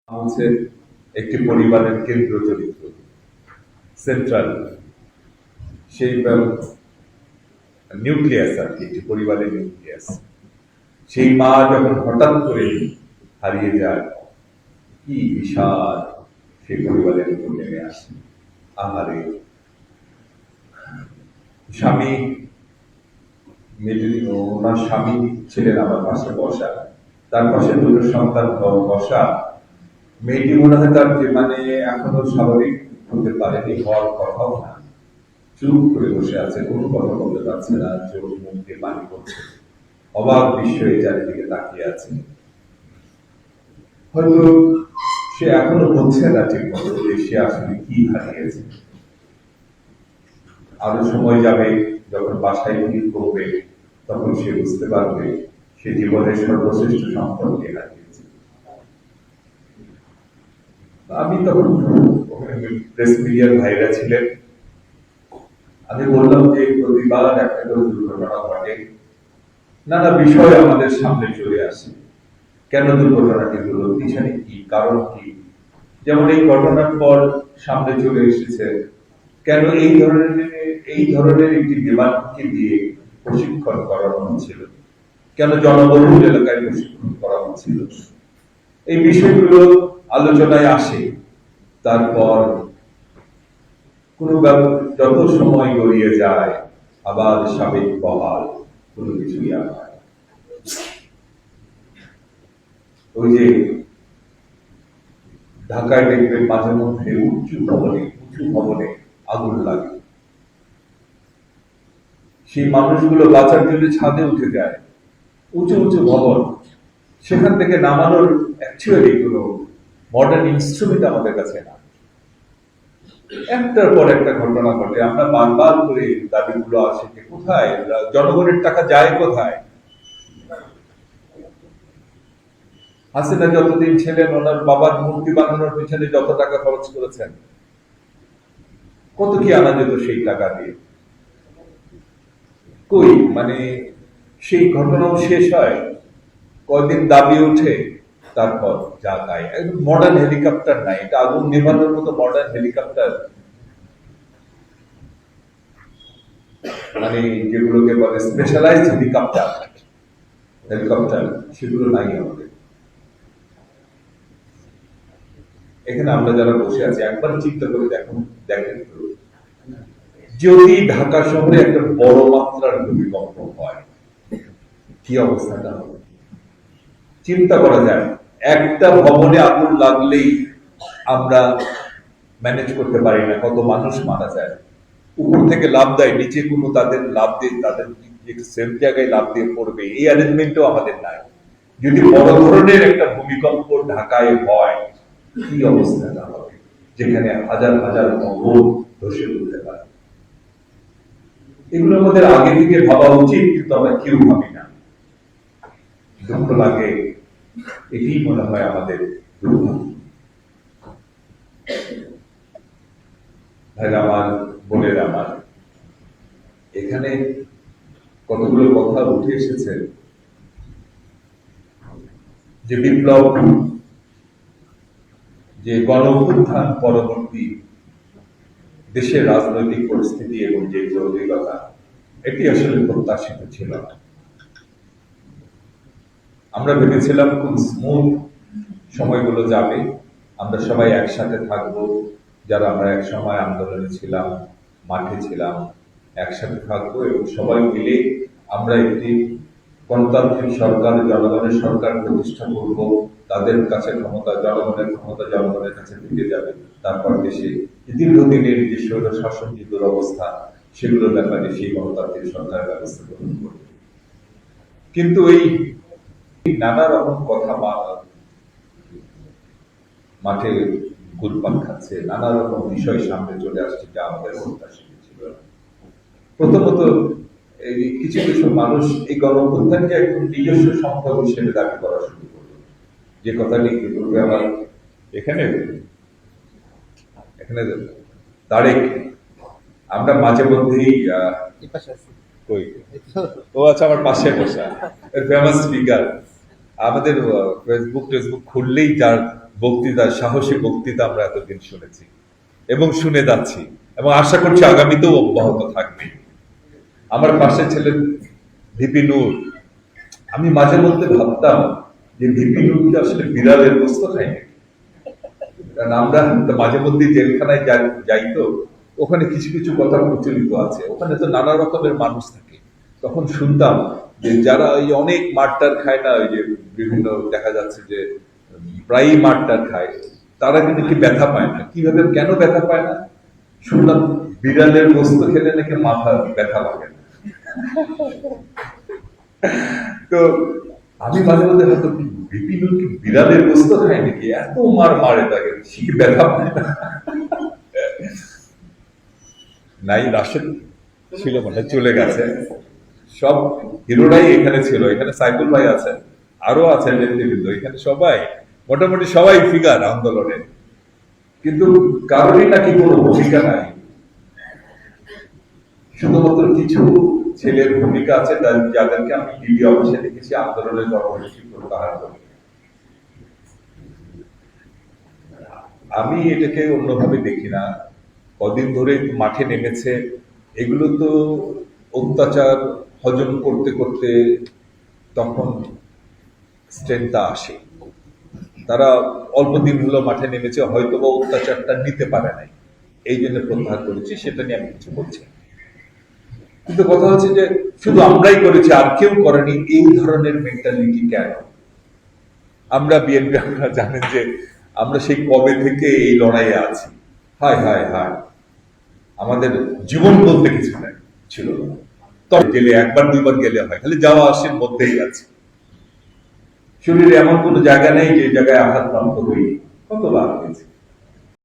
হচ্ছে একটি পরিবারের কেন্দ্র চরিত্র, সেন্ট্রাল, সেই নিউক্লিয়াস আর কি, একটি পরিবারের নিউক্লিয়াস। সেই মা যখন হঠাৎ করে হারিয়ে যায়, কি বিশাল সেই পরিবারের উপর নেমে আসে। আহারে, স্বামী, ওনার স্বামী ছিলেন আমার পাশে বসা, তার পাশে দুটো সন্তান বসা। মেয়েটি মনে হয় তার যে মানে এখনো স্বাভাবিক হতে পারেনি, হওয়ার কথাও না, চুপ করে বসে আছে, কোনো কথা বলতে পারছে না, চোখ মুখ দিয়ে পানি পড়ছে, অবাক বিস্ময়ে চারিদিকে তাকিয়ে আছে। হয়তো সে এখনো বলছে না ঠিক মতো যে সে আসলে কি হারিয়েছে। আরো সময় যাবে, যখন বাসায় ফিরে করবে, তখন সে বুঝতে পারবে সে জীবনের সর্বশ্রেষ্ঠ সম্পর্কে হারিয়েছে। আমি তখন প্রেস মিডিয়ার ভাইরা ছিলেন, আমি বললাম যে প্রতিবার একটা করে দুর্ঘটনা ঘটে, নানা বিষয় আমাদের সামনে চলে আসে। কেন দুর্ঘটনাটি হলো, পিছনে কি, কারণ কি? যেমন এই ঘটনার পর সামনে চলে এসেছে কেন এই ধরনের একটি বিমানকে দিয়ে প্রশিক্ষণ করানো হচ্ছিল, কেন জনবহুল এলাকায় প্রশিক্ষণ করা হচ্ছিল, এই বিষয়গুলো আলোচনায় আসে। তারপর যত সময় গড়িয়ে যায়, আবার সাবেক বহাল, কোনো কিছুই আর হয়। ওই যে ঢাকায় দেখবেন মাঝে মধ্যে উঁচু ভবনে আগুন লাগে, সেই মানুষগুলো বাঁচার জন্য ছাদে উঠে যায়, উঁচু ভবন, সেখান থেকে নামানোর অ্যাকচুয়ালি কোনো মডার্ন ইনস্ট্রুমেন্ট আমাদের কাছে না। একটার পর একটা ঘটনা ঘটে, আমরা বারবার করে দাবিগুলো আসে যে কোথায় জনগণের টাকা যায়, কোথায়? হাসিনা যতদিন ছিলেন, ওনার বাবার মূর্তি বানানোর পিছনে যত টাকা খরচ করেছেন, কত কি আনা যেত সেই টাকা দিয়ে? কই, মানে সেই ঘটনাও শেষ হয়, কয়দিন দাবি ওঠে, তারপর যা তাই। একদম মডার্ন হেলিকপ্টার নাই, এটা আগুন নেভানোর মতো মডার্ন হেলিকপ্টার, মানে যেগুলোকে বলে স্পেশালাইজড হেলিকপ্টার, সেগুলো নাই আমাদের এখানে। আমরা যারা বসে আছি, একবার চিন্তা করে দেখেন যদি ঢাকা শহরে একটা বড় মাত্রার ভূমিকম্প হয়, কি অবস্থাটা হবে চিন্তা করা যায়। একটা ভবনে আগুন লাগলেই আমরা ম্যানেজ করতে পারি না, কত মানুষ মারা যায়। উপর থেকে লাভ দেয়, নিচে কোনো তাদের লাভ দিয়ে, তাদের সেফ জায়গায় লাভ দিয়ে পড়বে, এই অ্যারেঞ্জমেন্টও আমাদের নাই। যদি বড় ধরনের একটা ভূমিকম্প ঢাকায় হয়, কি অবস্থাটা হবে, যেখানে হাজার হাজার ভবন ধসে উঠতে পারে। এগুলো আমাদের আগে থেকে ভাবা উচিত, কিন্তু আমরা কেউ ভাবি না। দুঃখ লাগে, এটি মনে হয় আমাদের দুর্ভাগ্য। ভাইরা আমার, বোনেরা আমার, এখানে কতগুলো কথা উঠে এসেছে যে বিপ্লব, যে গণঅভ্যুত্থান পরবর্তী দেশের রাজনৈতিক পরিস্থিতি এবং যে জরুরিকতা, এটি আসলে প্রত্যাশিত ছিল না। আমরা ভেবেছিলাম খুব স্মুথ সময়গুলো যাবে, আমরা সবাই একসাথে থাকবো, যারা আমরা এক সময় আন্দোলনে ছিলাম, মাঠে ছিলাম, একসাথে থাকবো এবং সবাই মিলে আমরা একটি গণতান্ত্রিক সরকার, জনগণের সরকার প্রতিষ্ঠা করব। তাদের কাছে ক্ষমতা, জনগণের ক্ষমতা জনগণের কাছে ফিরে যাবে। তারপর দেশে দীর্ঘদিনের যে স্বৈর শাসন, যে দুরবস্থা, সেগুলোর ব্যাপারে সেই গণতান্ত্রিক সরকার ব্যবস্থা গ্রহণ করবে। কিন্তু এই নানা রকম কথা মাঠে ঘুরপাক খাচ্ছে, নানা রকম বিষয় সামনে চলে আসছে, যা আমাদের প্রত্যাশিত ছিল না। প্রথমত, এই কিছু কিছু মানুষ এই গণঅভ্যুত্থানকে একদম নিজস্ব সম্পদ হিসেবে দাবি করা শুরু করলো, যে কথাটি পূর্বে আমার এখানে এখানে তারেক, আমরা মাঝে মধ্যেই ও আচ্ছা, আমার পাশে বসা ফেমাস স্পিকার, আমাদের ফেসবুক খুললেই যার বক্তৃতা, সাহসী বক্তৃতা আমরা এতদিন শুনেছি এবং শুনে যাচ্ছি এবং আশা করছি আগামীতেও অব্যাহত থাকবে। আমার পাশে ছিলেন ভিপি নূর। আমি মাঝে মধ্যে ভাবতাম যে ভিপি নূর কি আসলে বিড়ালের গোস্ত খায় নাকি? কারণ আমরা মাঝে মধ্যে জেলখানায় যাই তো, ওখানে কিছু কিছু কথা প্রচলিত আছে, ওখানে তো নানা রকমের মানুষ থাকে। তখন শুনতাম যে যারা ওই অনেক মারটার খায় না, ওই যে বিভিন্ন দেখা যাচ্ছে যে প্রায়ই মারটার খায়, তারা কিন্তু কি ব্যথা পায় না। কিভাবে, কেন ব্যথা পায় না? শুনলাম বিড়ালের গোস্ত খেলে নাকি মাথা ব্যথা লাগে না। তো আমি মাঝে মধ্যে হয়তো বিপিন কি বিড়ালের গোস্ত খায় নাকি, এত মারে তাকে, সে কি ব্যথা পায় না? নাই, রাশেদ ছিল মানে, চলে গেছে। সব হিরোরাই এখানে ছিল, এখানে সাইফুল ভাই আছেন, আরো আছেন নেতৃবৃন্দ, এখানে সবাই মোটামুটি সবাই ফিগার আন্দোলনে, কিন্তু কারোরই নাকি কোনো ভূমিকা নাই। শুধুমাত্র কিছু ছেলের ভূমিকা আছে, যাদেরকে আমি ডিবি অফিসে দেখেছি আন্দোলনের কর্মসূচি প্রত্যাহার করে। আমি এটাকে অন্যভাবে দেখি না। কদিন ধরে মাঠে নেমেছে, এগুলো তো অত্যাচার হজম করতে করতে তখন স্ট্রেংথটা আসে। তারা অল্প দিন হলো মাঠে নেমেছে, হয়তো বা অত্যাচারটা নিতে পারে নাই, এই জন্য প্রত্যাহার করেছি, সেটা নিয়ে আমি কিছু বলছি। কিন্তু কথা হচ্ছে যে শুধু আমরাই করেছি আর কেউ করেনি, এই ধরনের মেন্টালিটি কেন? আমরা বিএনপি, আপনারা জানেন যে আমরা সেই কবে থেকে এই লড়াইয়ে আছি। হায় হায় হায়, আমাদের জীবন বলতে কিছু নাই ছিল না। তবে গেলে একবার দুইবার গেলে হয়, খালি যাওয়া আসের মধ্যেই আছে। শরীরে এমন কোনো জায়গা নেই যে জায়গায় আঘাত প্রাপ্ত হইনি, কতবার হয়েছে।